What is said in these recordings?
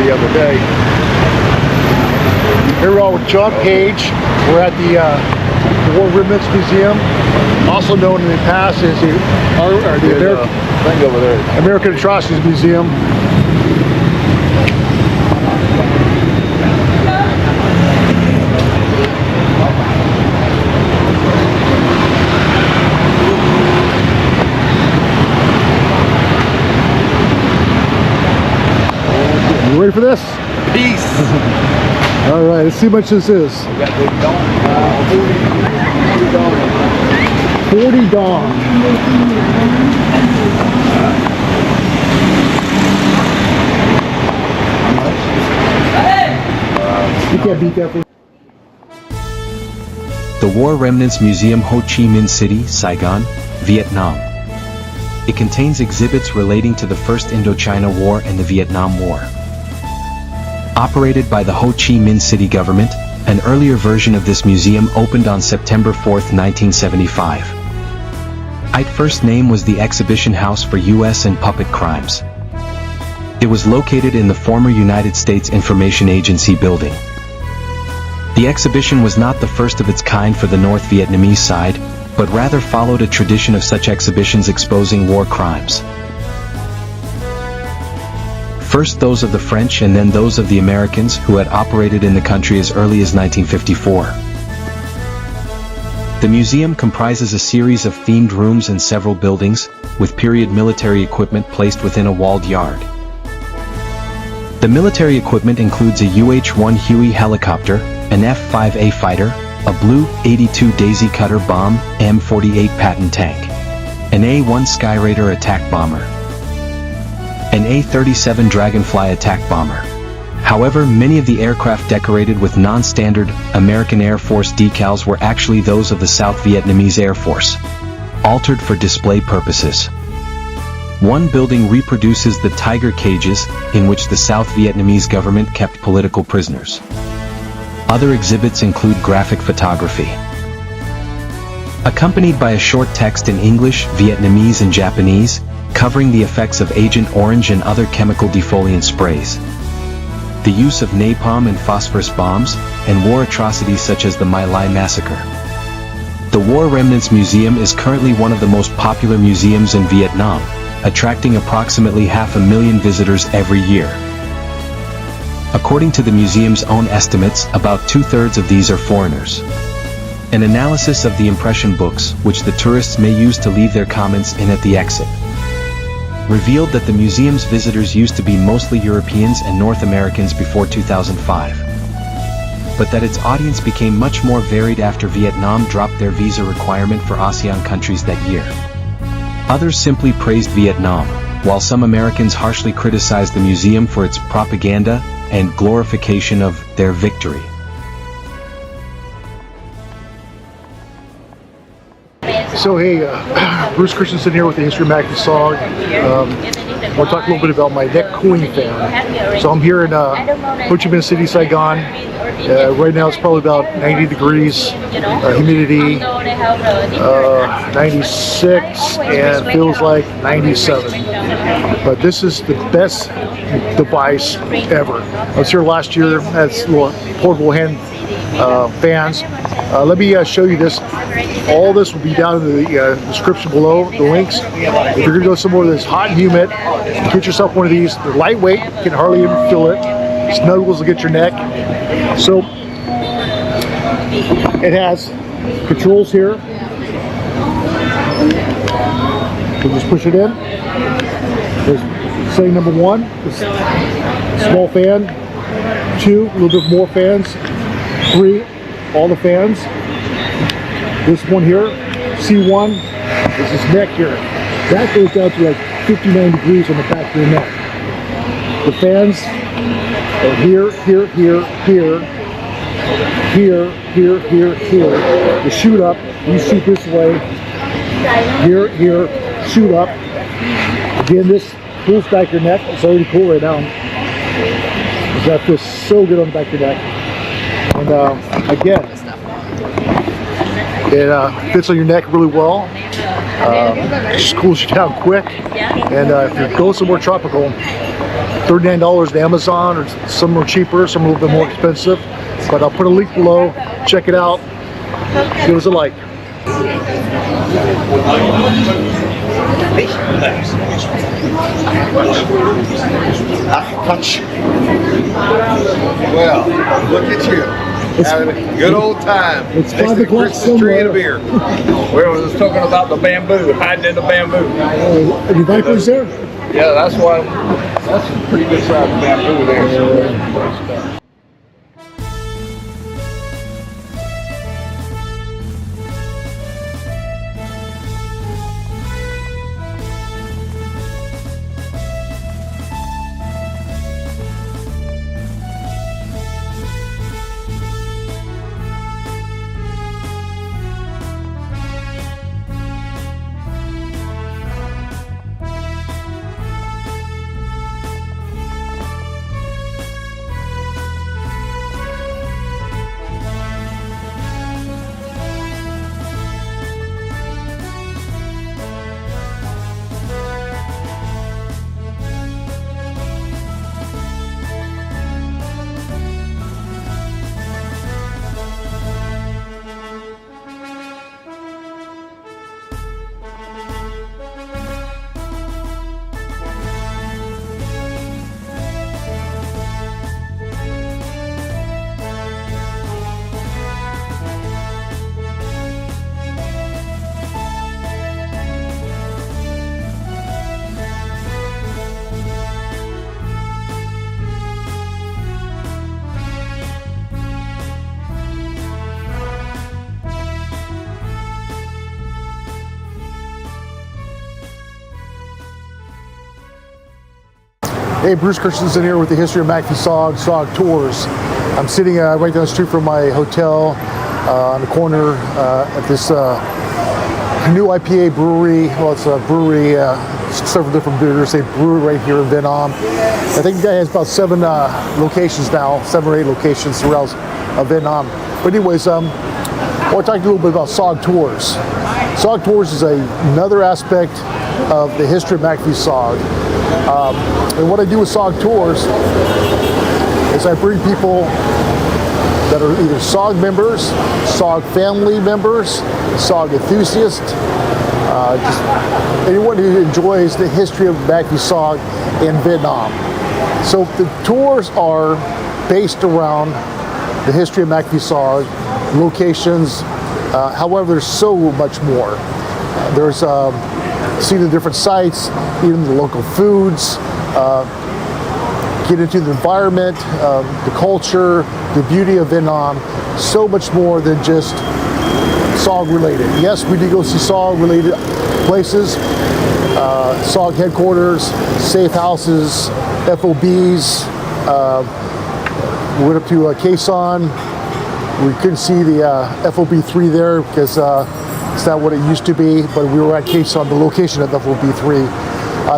the other day. Here we are with John Page. We're at the War Remnants Museum, also known in the past as the thing over there. American Atrocities Museum. You ready for this? Peace. All right, let's see how much this is. We got big dong. 40 dong. You can't beat that for. The War Remnants Museum, Ho Chi Minh City, Saigon, Vietnam. It contains exhibits relating to the First Indochina War and the Vietnam War. Operated by the Ho Chi Minh City government, an earlier version of this museum opened on September 4, 1975. Its first name was the Exhibition House for U.S. and Puppet Crimes. It was located in the former United States Information Agency building. The exhibition was not the first of its kind for the North Vietnamese side, but rather followed a tradition of such exhibitions exposing war crimes. First those of the French and then those of the Americans who had operated in the country as early as 1954. The museum comprises a series of themed rooms and several buildings, with period military equipment placed within a walled yard. The military equipment includes a UH-1 Huey helicopter, an F-5A fighter, a Blue 82 Daisy Cutter bomb, M48 Patton tank, an A-1 Skyraider attack bomber, an A-37 Dragonfly attack bomber. However, many of the aircraft decorated with non-standard American Air Force decals were actually those of the South Vietnamese Air Force, altered for display purposes. One building reproduces the tiger cages in which the South Vietnamese government kept political prisoners. Other exhibits include graphic photography, accompanied by a short text in English, Vietnamese and Japanese, covering the effects of Agent Orange and other chemical defoliant sprays, the use of napalm and phosphorus bombs, and war atrocities such as the My Lai massacre. The War Remnants Museum is currently one of the most popular museums in Vietnam, attracting approximately 500,000 visitors every year. According to the museum's own estimates, about 2/3 of these are foreigners. An analysis of the impression books, which the tourists may use to leave their comments in at the exit, revealed that the museum's visitors used to be mostly Europeans and North Americans before 2005, but that its audience became much more varied after Vietnam dropped their visa requirement for ASEAN countries that year. Others simply praised Vietnam, while some Americans harshly criticized the museum for its propaganda and glorification of their victory. So hey, Bruce Christensen here with the History of MACVSOG. I want to talk a little bit about my neck cooling fan. So I'm here in Ho Chi Minh City, Saigon. Right now it's probably about 90 degrees, humidity 96, and feels like 97. But this is the best device ever. I was here last year. That's little portable hand fans. Let me show you this. All this will be down in the description below, the links. If you're going to go somewhere that's hot and humid, get yourself one of these. They're lightweight, you can hardly even feel it. Snuggles will get your neck. So it has controls here. You just push it in. There's setting number 1, small fan. 2, a little bit more fans. 3, all the fans. This one here, C1, is his neck here. That goes down to like 59 degrees on the back of your neck. The fans are here, here, here, here, here, here, here, here. You shoot up, you shoot this way, here, here, shoot up. Again, this pulls back your neck. It's already cool right now. That feels so good on the back of your neck. And again, it fits on your neck really well. Just cools you down quick. And if you go somewhere tropical, $39 at Amazon, or some are cheaper, some are a little bit more expensive. But I'll put a link below. Check it out. Give us a like. Well, look at you. Having a good old time. It's 5 o'clock Christmas tree and a somewhere. beer. We were just talking about the bamboo, hiding in the bamboo. Any vipers there? Yeah, that's why. That's a pretty good size bamboo there. Hey, Bruce Christensen here with the History of MACVSOG, SOG Tours. I'm sitting right down the street from my hotel on the corner at this new IPA brewery. Well, it's a brewery, several different beers. They brew it right here in Vietnam. I think the guy has about 7 locations now, 7 or 8 locations throughout Vietnam. But anyways, I want to talk to you a little bit about SOG Tours. SOG Tours is another aspect of the history of MACVSOG. And what I do with SOG Tours is I bring people that are either SOG members, SOG family members, SOG enthusiasts, just anyone who enjoys the history of MACVSOG in Vietnam. So the tours are based around the history of MACVSOG, locations, however, there's so much more. There's seeing the different sites, eating the local foods, get into the environment, the culture, the beauty of Vietnam, so much more than just SOG related. Yes, we do go see SOG related places, SOG headquarters, safe houses, FOBs. We went up to Quezon. We couldn't see the FOB3 there because it's not what it used to be, but we were at Quezon, the location of the FOB3.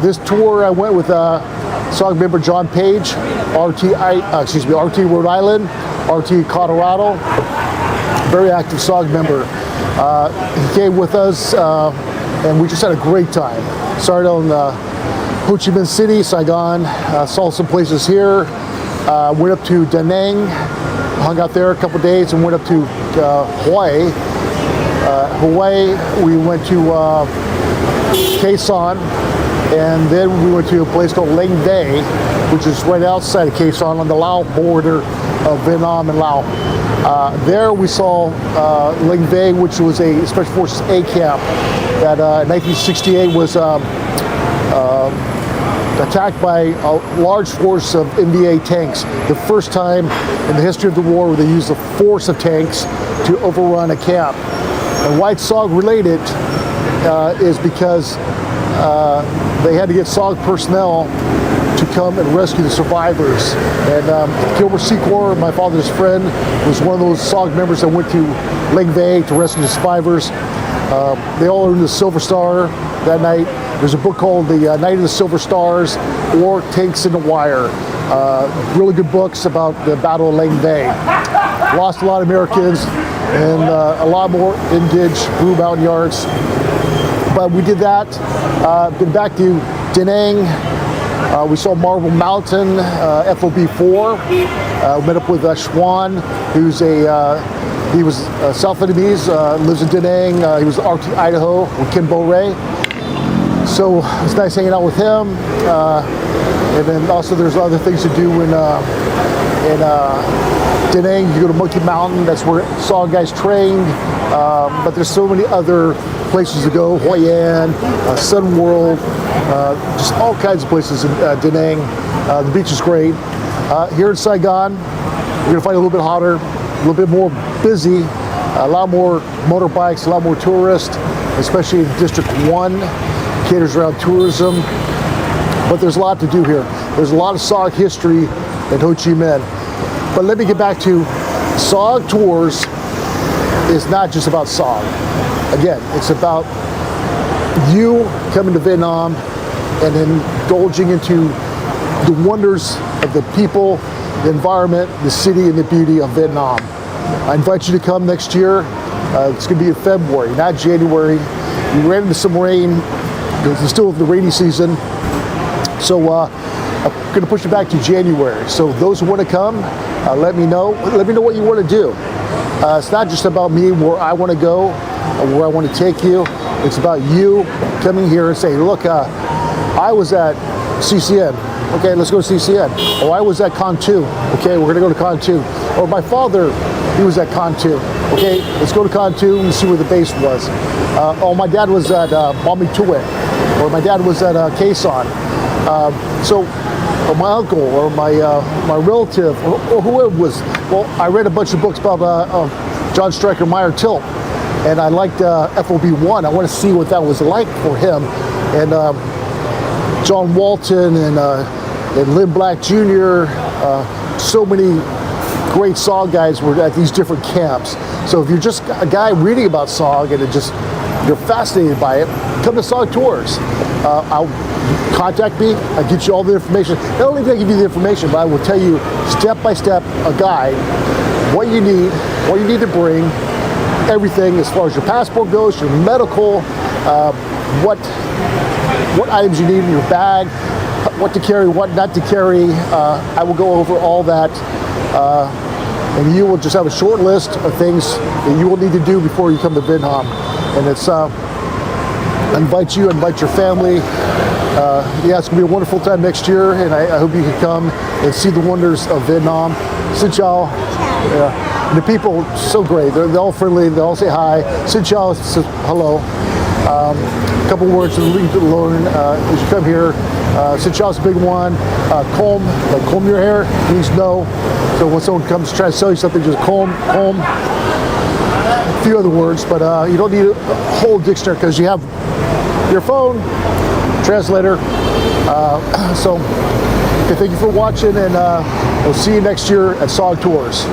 This tour I went with SOG member John Page, RT Rhode Island, RT Colorado, very active SOG member. He came with us and we just had a great time. Started on Ho Chi Minh City, Saigon, saw some places here, went up to Da Nang, hung out there a couple days, and went up to Hawaii. We went to Quezon, and then we went to a place called Lang Day, which is right outside of Quezon on the Lao border of Vietnam and Laos. There we saw Lang Day, which was a Special Forces A camp that in 1968 was attacked by a large force of NVA tanks. The first time in the history of the war where they used the force of tanks to overrun a camp. And why it's SOG related is because they had to get SOG personnel to come and rescue the survivors. And Gilbert Secor, my father's friend, was one of those SOG members that went to Lang Bay to rescue the survivors. They all earned the Silver Star that night. There's a book called The Night of the Silver Stars or Tanks in the Wire. Really good books about the Battle of Lang Bay. Lost a lot of Americans and a lot more engaged Blue Mountain Yards. But we did that. Been back to Da Nang, We saw Marble Mountain, FOB4. Met up with Schwan, who's he was South Vietnamese, lives in Da Nang. He was Arctic, Idaho, with Kim Bo Ray. So it's nice hanging out with him. And then also there's other things to do in Da Nang. You go to Monkey Mountain, that's where SOG guys trained. But there's so many other places to go. Hoi An, Sun World, just all kinds of places in Da Nang. The beach is great. Here in Saigon, you're gonna find it a little bit hotter, a little bit more busy, a lot more motorbikes, a lot more tourists, especially in District 1, caters around tourism. But there's a lot to do here. There's a lot of SOG history in Ho Chi Minh. But let me get back to SOG Tours is not just about SOG. Again, it's about you coming to Vietnam and indulging into the wonders of the people, the environment, the city, and the beauty of Vietnam. I invite you to come next year. It's going to be in February, not January. We ran into some rain. It's still the rainy season. So I'm going to push it back to January. So those who want to come, let me know. Let me know what you want to do. It's not just about me, where I want to go, or where I want to take you. It's about you coming here and saying, look, I was at CCN. Okay, let's go to CCN. Or I was at Con 2. Okay, we're going to go to Con 2. Or my father, he was at Con 2. Okay, let's go to Con 2 and see where the base was. Oh, my dad was at Bami Tuet. Or my dad was at Quezon. Or my uncle, or my relative, or whoever was. Well, I read a bunch of books about John Stryker Meyer Tilt, and I liked FOB1. I want to see what that was like for him. And John Walton and Lynn Black Jr., so many great SOG guys were at these different camps. So if you're just a guy reading about SOG and you're fascinated by it, come to SOG Tours. I'll contact me. I'll get you all the information. Not only do I give you the information, but I will tell you step by step, a guide, what you need to bring, everything as far as your passport goes, your medical, what items you need in your bag, what to carry, what not to carry. I will go over all that. And you will just have a short list of things that you will need to do before you come to Vietnam. And it's invite your family. Yeah, it's gonna be a wonderful time next year, and I hope you can come and see the wonders of Vietnam. Xin chào. Yeah. The people so great. They're all friendly. They all say hi. Xin chào says hello. A couple words to learn as you come here. Xin chào is a big one. Comb, like comb your hair, means no. So when someone comes to try to sell you something, just comb. A few other words, but you don't need a whole dictionary because you have your phone, translator. So thank you for watching, and we'll see you next year at SOG Tours.